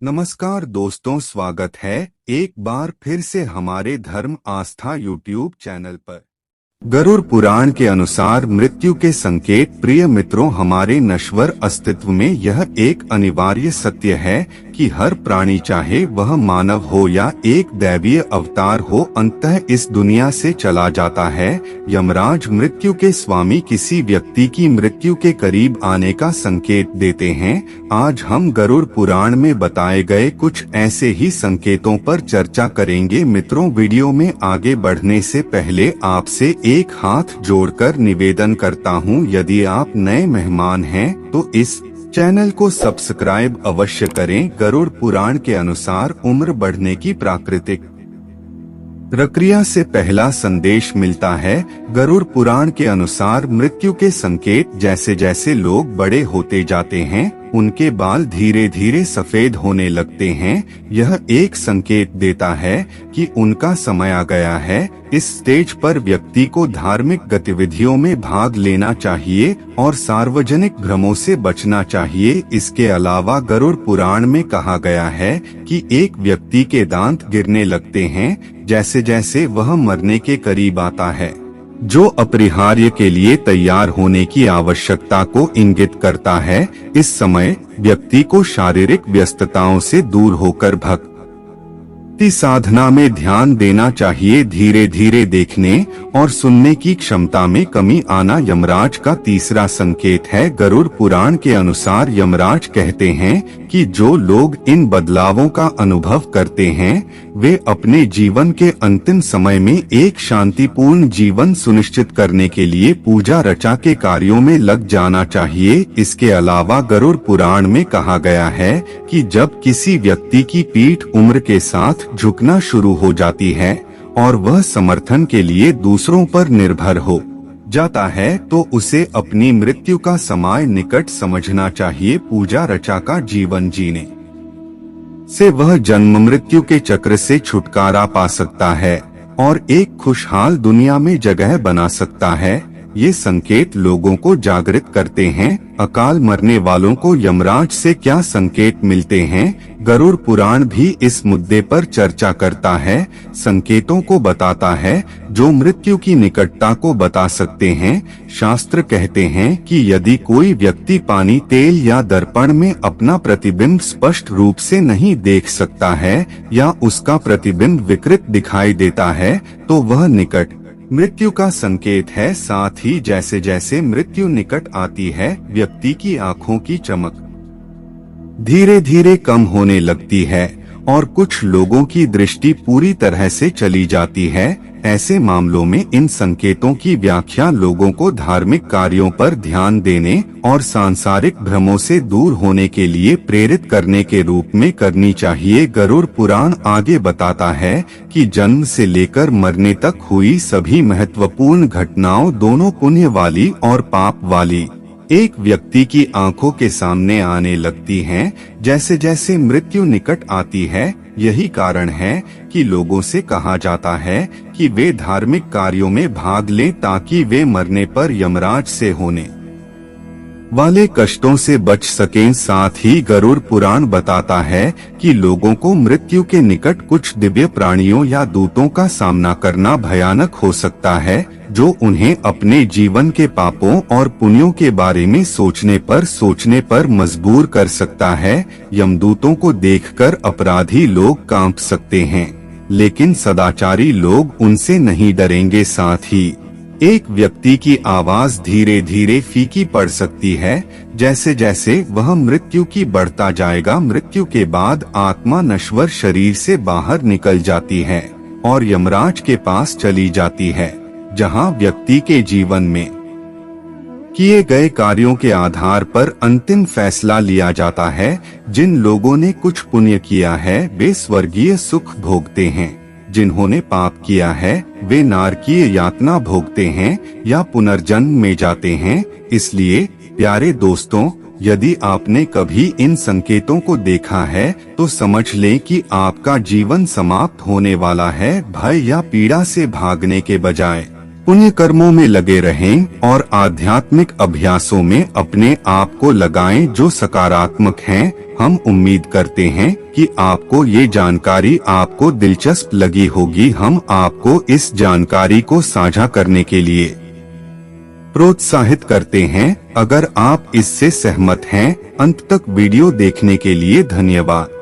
नमस्कार दोस्तों, स्वागत है एक बार फिर से हमारे धर्म आस्था यूट्यूब चैनल पर। गरुड़ पुराण के अनुसार मृत्यु के संकेत। प्रिय मित्रों, हमारे नश्वर अस्तित्व में यह एक अनिवार्य सत्य है कि हर प्राणी, चाहे वह मानव हो या एक दैवीय अवतार हो, अंततः इस दुनिया से चला जाता है। यमराज, मृत्यु के स्वामी, किसी व्यक्ति की मृत्यु के करीब आने का संकेत देते हैं। आज हम गरुड़ पुराण में बताए गए कुछ ऐसे ही संकेतों पर चर्चा करेंगे। मित्रों, वीडियो में आगे बढ़ने से पहले आपसे एक हाथ जोड़कर निवेदन करता हूं, यदि आप नए मेहमान हैं तो इस चैनल को सब्सक्राइब अवश्य करें। गरुड़ पुराण के अनुसार उम्र बढ़ने की प्राकृतिक प्रक्रिया से पहला संदेश मिलता है। गरुड़ पुराण के अनुसार मृत्यु के संकेत। जैसे जैसे लोग बड़े होते जाते हैं, उनके बाल धीरे धीरे सफेद होने लगते हैं। यह एक संकेत देता है कि उनका समय आ गया है। इस स्टेज पर व्यक्ति को धार्मिक गतिविधियों में भाग लेना चाहिए और सार्वजनिक भ्रमों से बचना चाहिए। इसके अलावा गरुड़ पुराण में कहा गया है कि एक व्यक्ति के दांत गिरने लगते हैं जैसे जैसे वह मरने के करीब आता है, जो अपरिहार्य के लिए तैयार होने की आवश्यकता को इंगित करता है। इस समय व्यक्ति को शारीरिक व्यस्तताओं से दूर होकर भक्ति साधना में ध्यान देना चाहिए। धीरे धीरे देखने और सुनने की क्षमता में कमी आना यमराज का तीसरा संकेत है। गरुड़ पुराण के अनुसार यमराज कहते हैं कि जो लोग इन बदलावों का अनुभव करते हैं, वे अपने जीवन के अंतिम समय में एक शांतिपूर्ण जीवन सुनिश्चित करने के लिए पूजा रचा के कार्यों में लग जाना चाहिए। इसके अलावा गरुड़ पुराण में कहा गया है कि जब किसी व्यक्ति की पीठ उम्र के साथ झुकना शुरू हो जाती है और वह समर्थन के लिए दूसरों पर निर्भर हो जाता है, तो उसे अपनी मृत्यु का समय निकट समझना चाहिए। पूजा रचा का जीवन जीने से वह जन्म मृत्यु के चक्र से छुटकारा पा सकता है और एक खुशहाल दुनिया में जगह बना सकता है। ये संकेत लोगों को जागृत करते हैं। अकाल मरने वालों को यमराज से क्या संकेत मिलते हैं? गरुड़ पुराण भी इस मुद्दे पर चर्चा करता है। संकेतों को बताता है जो मृत्यु की निकटता को बता सकते हैं। शास्त्र कहते हैं कि यदि कोई व्यक्ति पानी, तेल या दर्पण में अपना प्रतिबिंब स्पष्ट रूप से नहीं देख सकता है या उसका प्रतिबिंब विकृत दिखाई देता है, तो वह निकट मृत्यु का संकेत है। साथ ही जैसे जैसे मृत्यु निकट आती है, व्यक्ति की आंखों की चमक धीरे धीरे कम होने लगती है और कुछ लोगों की दृष्टि पूरी तरह से चली जाती है। ऐसे मामलों में इन संकेतों की व्याख्या लोगों को धार्मिक कार्यों पर ध्यान देने और सांसारिक भ्रमों से दूर होने के लिए प्रेरित करने के रूप में करनी चाहिए। गरुड़ पुराण आगे बताता है कि जन्म से लेकर मरने तक हुई सभी महत्वपूर्ण घटनाओं, दोनों पुण्य वाली और पाप वाली, एक व्यक्ति की आंखों के सामने आने लगती हैं जैसे जैसे मृत्यु निकट आती है। यही कारण है कि लोगों से कहा जाता है कि वे धार्मिक कार्यों में भाग लें ताकि वे मरने पर यमराज से होने वाले कष्टों से बच सकें। साथ ही गरुड़ पुराण बताता है कि लोगों को मृत्यु के निकट कुछ दिव्य प्राणियों या दूतों का सामना करना भयानक हो सकता है, जो उन्हें अपने जीवन के पापों और पुण्यों के बारे में सोचने पर मजबूर कर सकता है। यमदूतों को देखकर अपराधी लोग कांप सकते हैं, लेकिन सदाचारी लोग उनसे नहीं डरेंगे। साथ ही एक व्यक्ति की आवाज धीरे धीरे फीकी पड़ सकती है जैसे जैसे वह मृत्यु की बढ़ता जाएगा। मृत्यु के बाद आत्मा नश्वर शरीर से बाहर निकल जाती है और यमराज के पास चली जाती है, जहां व्यक्ति के जीवन में किए गए कार्यों के आधार पर अंतिम फैसला लिया जाता है। जिन लोगों ने कुछ पुण्य किया है, वे स्वर्गीय सुख भोगते हैं। जिन्होंने पाप किया है, वे नरकीय यातना भोगते हैं या पुनर्जन्म में जाते हैं। इसलिए प्यारे दोस्तों, यदि आपने कभी इन संकेतों को देखा है तो समझ लें कि आपका जीवन समाप्त होने वाला है। भय या पीड़ा से भागने के बजाय पुण्य कर्मों में लगे रहें और आध्यात्मिक अभ्यासों में अपने आप को लगाएं जो सकारात्मक हैं। हम उम्मीद करते हैं कि आपको ये जानकारी आपको दिलचस्प लगी होगी। हम आपको इस जानकारी को साझा करने के लिए प्रोत्साहित करते हैं। अगर आप इससे सहमत हैं, अंत तक वीडियो देखने के लिए धन्यवाद।